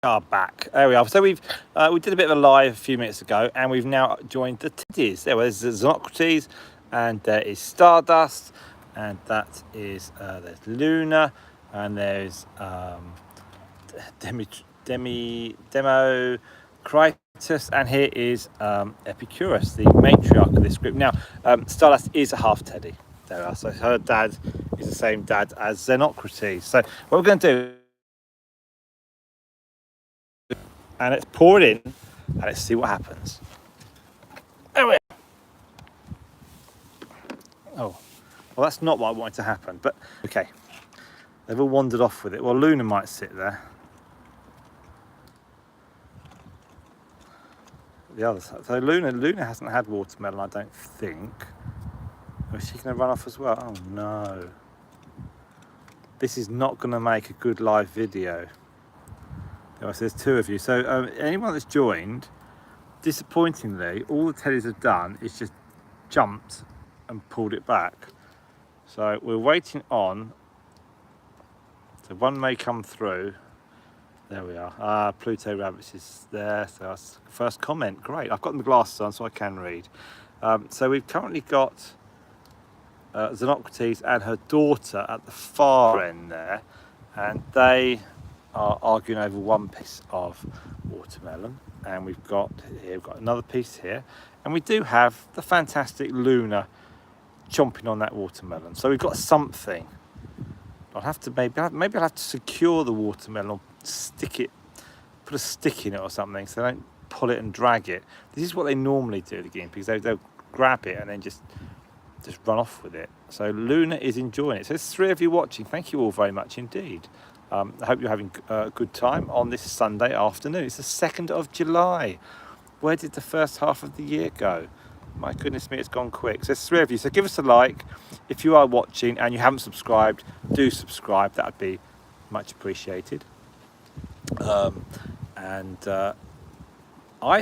Are back. There we are. So we did a bit of a live a few minutes ago, and we've now joined the teddies. There's Xenocrates, and there is Stardust, and that is there's Luna, and there's Democritus, and here is Epicurus, the matriarch of this group. Now, Stardust is a half teddy. There we are. So her dad is the same dad as Xenocrates. So what we're going to do, and let's pour it in and let's see what happens. There we are. Oh, well, that's not what I wanted to happen, but okay. They've all wandered off with it. Well, Luna might sit there. The other side. So Luna hasn't had watermelon, I don't think. Is she going to run off as well? Oh no. This is not going to make a good live video. So there's two of you. So anyone that's joined, disappointingly, all the teddies have done is just jumped and pulled it back. So we're waiting on. So one may come through. There we are. Pluto Rabbits is there. So that's the first comment. Great. I've got my glasses on so I can read. So we've currently got Xenocrates and her daughter at the far end there, and they are arguing over one piece of watermelon, and we've got another piece here, and we do have the fantastic Luna chomping on that watermelon. So we've got something. I'll have to maybe I'll have to secure the watermelon or stick it, put a stick in it or something, so they don't pull it and drag it. This is what they normally do, the guinea pigs. They'll grab it and then just run off with it. So Luna is enjoying it. So there's three of you watching. Thank you all very much indeed. I hope you're having a good time on this Sunday afternoon. It's the 2nd of July. Where did the first half of the year go? My goodness me, it's gone quick. So there's three of you. So give us a like. If you are watching and you haven't subscribed, do subscribe. That would be much appreciated. I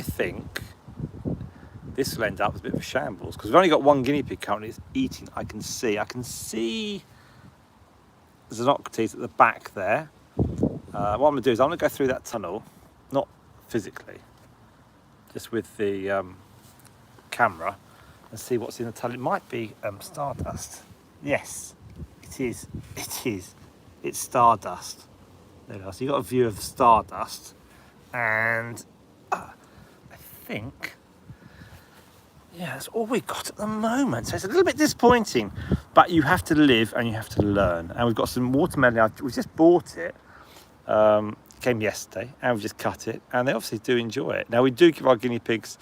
think this will end up as a bit of a shambles because we've only got one guinea pig currently. It's eating. I can see Xenocrates at the back there. What I'm going to do is I'm going to go through that tunnel, not physically, just with the camera, and see what's in the tunnel. It might be Stardust. Yes, it is. It's Stardust. There we are. So you've got a view of Stardust, and I think, yeah, that's all we've got at the moment. So it's a little bit disappointing, but you have to live and you have to learn. And we've got some watermelon. We just bought it. Came yesterday, and we've just cut it, and they obviously do enjoy it. Now we do give our guinea pigs,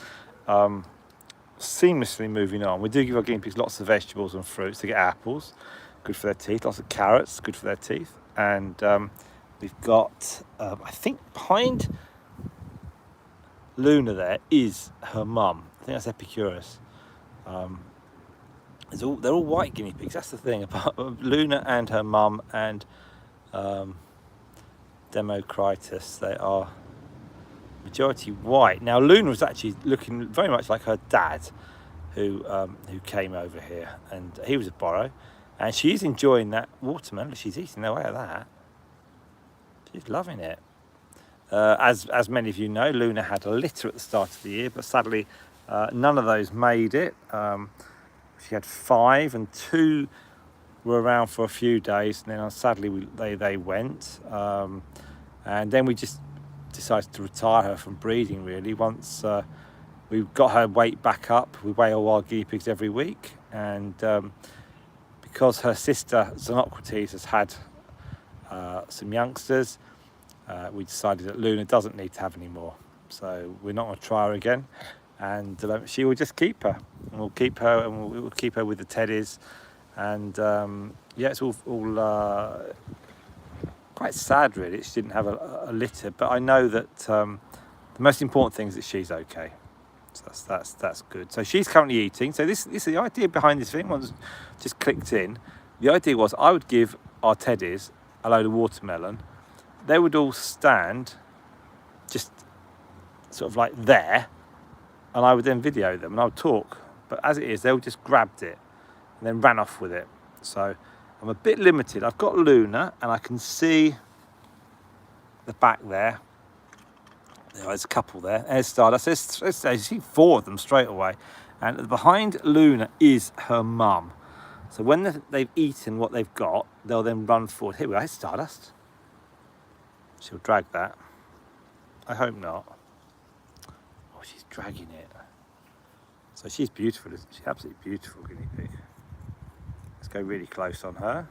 seamlessly moving on, we do give our guinea pigs lots of vegetables and fruits. They get apples, good for their teeth, lots of carrots, good for their teeth, and we've got, I think behind Luna there is her mum. I think that's Epicurus. They're all white guinea pigs. That's the thing about Luna and her mum and Democritus. They are majority white. Now Luna was actually looking very much like her dad, who came over here, and he was a borrow, and she's enjoying that watermelon. She's eating away at that. She's loving it. As many of you know, Luna had a litter at the start of the year, but sadly none of those made it. She had 5, and 2 were around for a few days, and then sadly they went. And then we just decided to retire her from breeding, really. Once we got her weight back up, we weigh all our guinea pigs every week, and because her sister Xenocrates has had some youngsters, we decided that Luna doesn't need to have any more. So we're not going to try her again, and she will just keep her, and we'll keep her, and we'll keep her with the teddies. And yeah, it's all quite sad, really. She didn't have a litter, but I know that the most important thing is that she's okay. So that's good. So she's currently eating. So this is the idea behind this thing. Once just clicked in. The idea was I would give our teddies a load of watermelon. They would all stand just sort of like there, and I would then video them and I would talk. But as it is, they all just grabbed it and then ran off with it. So I'm a bit limited. I've got Luna, and I can see the back there, There's a couple there. There's Stardust. You see 4 of them straight away. And behind Luna is her mum. So when they've eaten what they've got, they'll then run forward. Here we go, it's Stardust. She'll drag that. I hope not. Oh, she's dragging it. So she's beautiful, isn't she? Absolutely beautiful guinea pig. Let's go really close on her.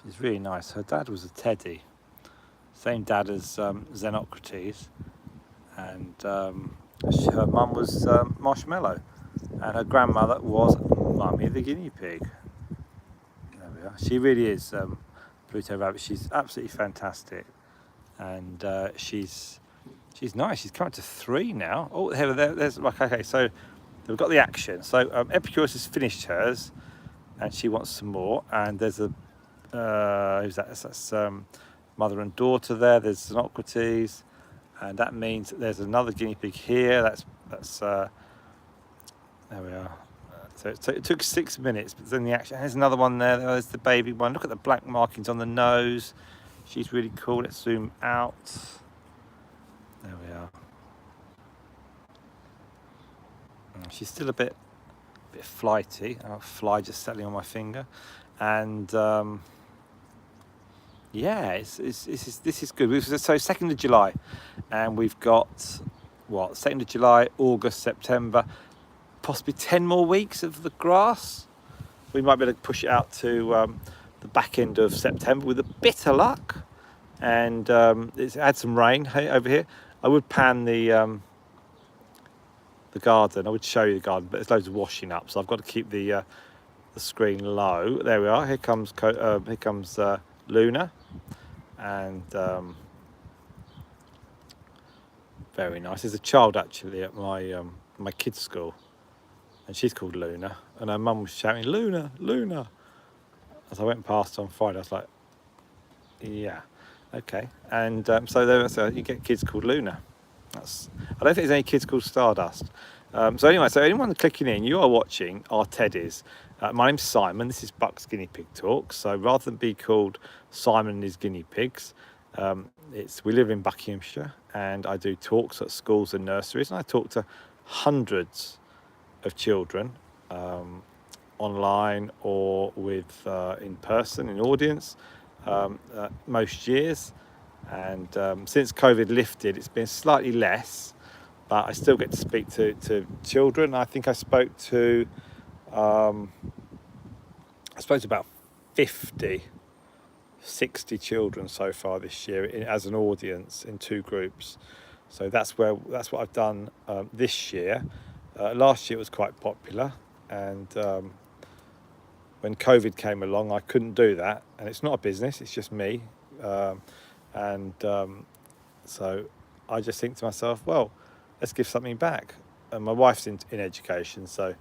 She's really nice. Her dad was a teddy. Same dad as Xenocrates. And her mum was Marshmallow. And her grandmother was Mummy the guinea pig. There we are. She really is Pluto Rabbit. She's absolutely fantastic. And she's nice. She's come up to 3 now. Oh, there's like, okay, so we've got the action. So Epicurus has finished hers and she wants some more. And there's a who's that? That's mother and daughter there. There's Xenocrates, and that means that there's another guinea pig here. That's there we are. So it took 6 minutes, but then the action. There's another one there. There's the baby one. Look at the black markings on the nose. She's really cool. Let's zoom out. There we are. She's still a bit flighty. A fly just settling on my finger, and yeah, this is good. So 2nd of July, and we've got what 2nd of July, August, September, possibly 10 more weeks of the grass. We might be able to push it out to the back end of September with a bit of luck. And it's had some rain over here. I would pan the garden. I would show you the garden, but there's loads of washing up, so I've got to keep the screen low. There we are. Here comes Luna, and very nice. There's a child actually at my kids' school, and she's called Luna, and her mum was shouting, "Luna, Luna!" As I went past on Friday, I was like, "Yeah, okay." And so you get kids called Luna. I don't think there's any kids called Stardust. So anyway, so anyone clicking in, you are watching our Teddies. My name's Simon. This is Buck's Guinea Pig Talks. So rather than be called Simon and his guinea pigs, we live in Buckinghamshire, and I do talks at schools and nurseries, and I talk to hundreds of children online or with in person in audience most years. And since COVID lifted, it's been slightly less, but I still get to speak to children. I think I spoke to about 50, 60 children so far this year as an audience in 2 groups. So that's what I've done this year. Last year it was quite popular, and when COVID came along, I couldn't do that. And it's not a business; it's just me. So I just think to myself, well, let's give something back. And my wife's in education, so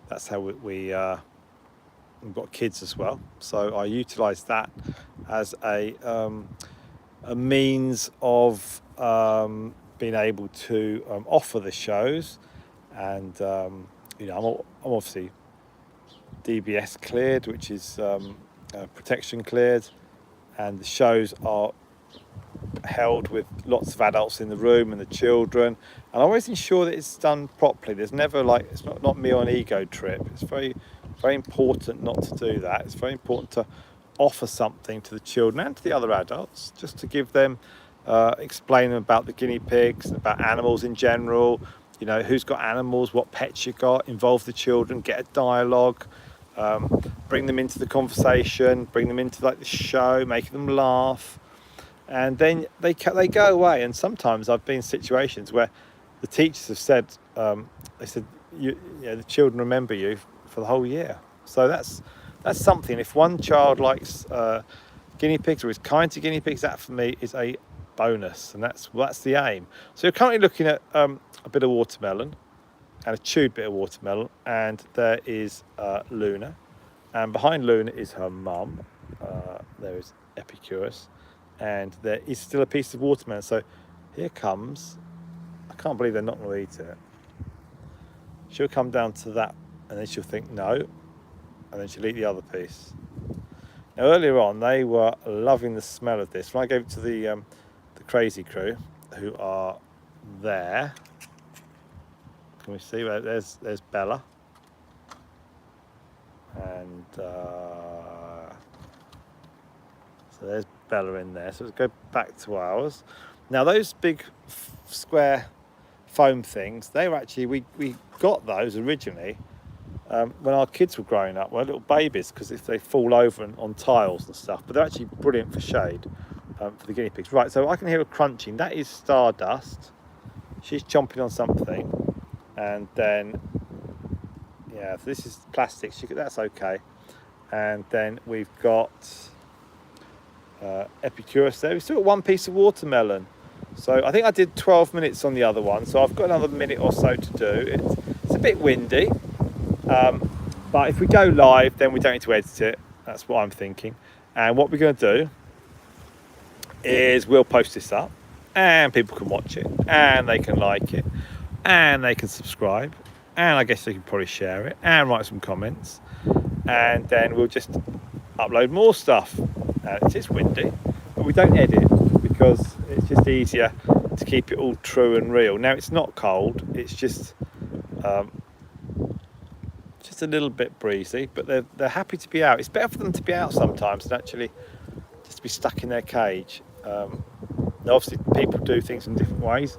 that's how we've got kids as well. So I utilise that as a means of being able to offer the shows, and I'm obviously DBS cleared, which is protection cleared, and the shows are held with lots of adults in the room and the children, and I always ensure that it's done properly. There's never it's not me on an ego trip. It's very, very important not to do that. It's very important to offer something to the children and to the other adults, just to give them explain them about the guinea pigs, about animals in general, who's got animals, what pets you got, involve the children, get a dialogue, bring them into the conversation, bring them into the show, making them laugh. And then they go away, and sometimes I've been in situations where the teachers have said, the children remember you for the whole year. So that's something. If one child likes guinea pigs or is kind to guinea pigs, that for me is a bonus, and that's the aim. So you're currently looking at a bit of watermelon, and a chewed bit of watermelon, and there is Luna, and behind Luna is her mum. There is Epicurus. And there is still a piece of watermelon. So here comes, I can't believe they're not going to eat it. she'll come down to that, and then she'll think no, and then she'll eat the other piece. Now earlier on, they were loving the smell of this. When I gave it to the crazy crew, who are there, can we see? There's Bella, and so there's Bella in there. So let's go back to ours. Now those big square foam things, they were actually, we got those originally when our kids were growing up. We're little babies, because if they fall over on tiles and stuff, but they're actually brilliant for shade for the guinea pigs. Right, so I can hear her crunching. That is Stardust. She's chomping on something, and then yeah, so this is plastic. That's okay. And then we've got Epicurus there. We've still got one piece of watermelon. So I think I did 12 minutes on the other one, so I've got another minute or so to do. It's a bit windy, but if we go live, then we don't need to edit it. That's what I'm thinking. And what we're going to do is we'll post this up, and people can watch it, and they can like it, and they can subscribe, and I guess they can probably share it and write some comments, and then we'll just upload more stuff. It's windy, but we don't edit because it's just easier to keep it all true and real. Now it's not cold, it's just a little bit breezy, but they're happy to be out. It's better for them to be out sometimes than actually just to be stuck in their cage. Obviously people do things in different ways.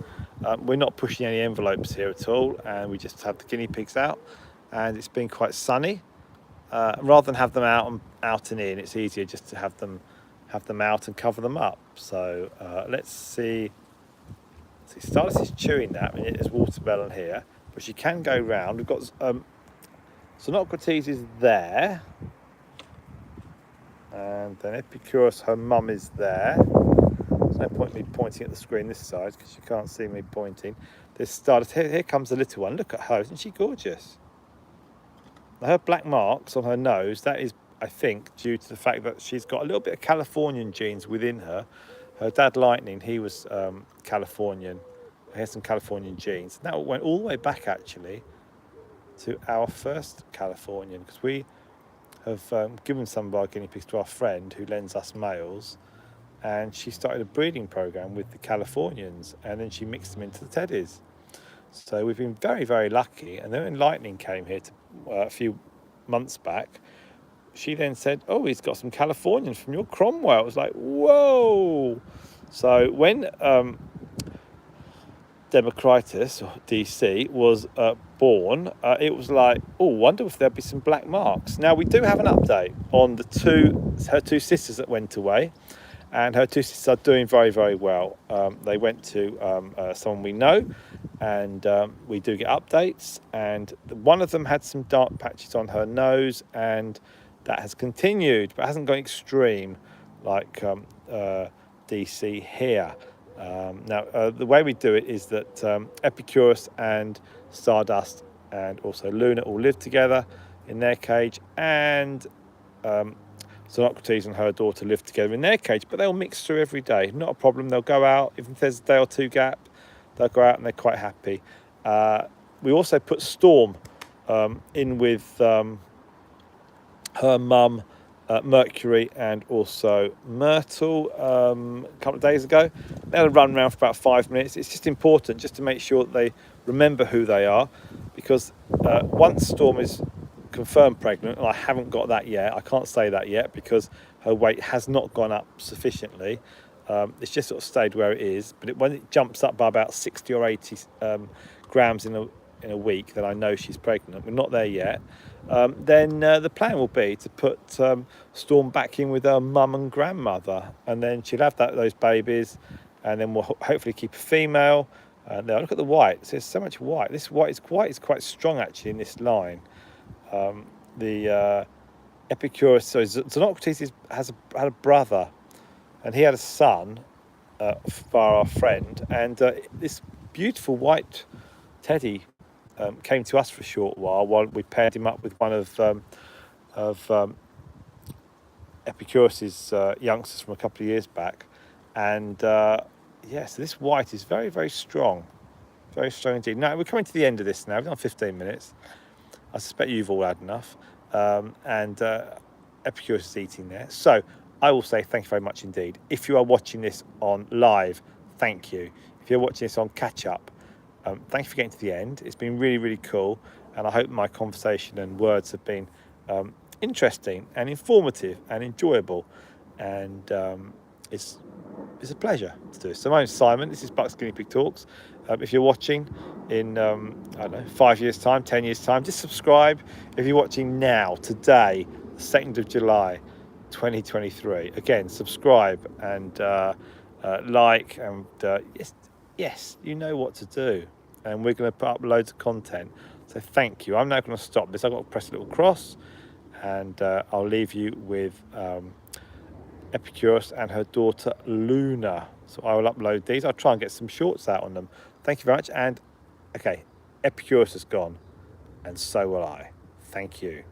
We're not pushing any envelopes here at all, and we just have the guinea pigs out, and it's been quite sunny. Rather than have them out and in, it's easier just to have them out and cover them up. So let's see. Stardust is chewing that. I mean, there's watermelon here, but she can go round. We've got Sonocrates is there, and then Epicurus, her mum, is there. There's no point me pointing at the screen this side because you can't see me pointing. There's Stardust. Here comes the little one. Look at her. Isn't she gorgeous? Now, her black marks on her nose, that is, I think, due to the fact that she's got a little bit of Californian genes within her. Her dad, Lightning, he was Californian. He has some Californian genes. And that went all the way back, actually, to our first Californian, because we have given some of our guinea pigs to our friend who lends us males, and she started a breeding program with the Californians, and then she mixed them into the teddies. So we've been very, very lucky. And then when Lightning came here a few months back, she then said, oh, he's got some Californians from your Cromwell. It was like, whoa. So when Democritus, or DC, was born, it was like, oh, wonder if there'd be some black marks. Now, we do have an update on her two sisters that went away, and her two sisters are doing very, very well. They went to someone we know, and we do get updates, and one of them had some dark patches on her nose, and that has continued, but hasn't gone extreme like DC here. Now, the way we do it is that Epicurus and Stardust and also Luna all live together in their cage, and Sonocrates and her daughter live together in their cage, but they'll mix through every day. Not a problem. They'll go out. If there's a day or two gap, they'll go out and they're quite happy. We also put Storm in with her mum, Mercury, and also Myrtle a couple of days ago. They had a run around for about 5 minutes. It's just important just to make sure that they remember who they are, because once Storm is confirmed pregnant, and I haven't got that yet, I can't say that yet because her weight has not gone up sufficiently. It's just sort of stayed where it is, but when it jumps up by about 60 or 80 grams in a week, then I know she's pregnant. We're not there yet. Then the plan will be to put Storm back in with her mum and grandmother, and then she'll have those babies, and then we'll hopefully keep a female. Now look at the white. There's so much white. This white is quite strong actually in this line. The Epicurus, so Xenocrates had a brother, and he had a son for our friend, and this beautiful white teddy came to us for a short while we paired him up with one of Epicurus's youngsters from a couple of years back, and so this white is very, very strong. Very slow indeed. Now, we're coming to the end of this now. We've done 15 minutes. I suspect you've all had enough. And Epicurus is eating there. So I will say thank you very much indeed. If you are watching this on live, thank you. If you're watching this on catch up, thank you for getting to the end. It's been really, really cool. And I hope my conversation and words have been interesting and informative and enjoyable. And it's a pleasure to do this. So my name's Simon. This is Buck's Guinea Pig Talks. If you're watching in, I don't know, 5 years' time, 10 years' time, just subscribe. If you're watching now, today, the 2nd of July, 2023, again, subscribe and like, and yes, you know what to do. And we're going to put up loads of content. So thank you. I'm now going to stop this. I've got to press a little cross, and I'll leave you with Epicurus and her daughter Luna. So I will upload these. I'll try and get some shorts out on them. Thank you very much. And okay, Epicurus has gone, and so will I. Thank you.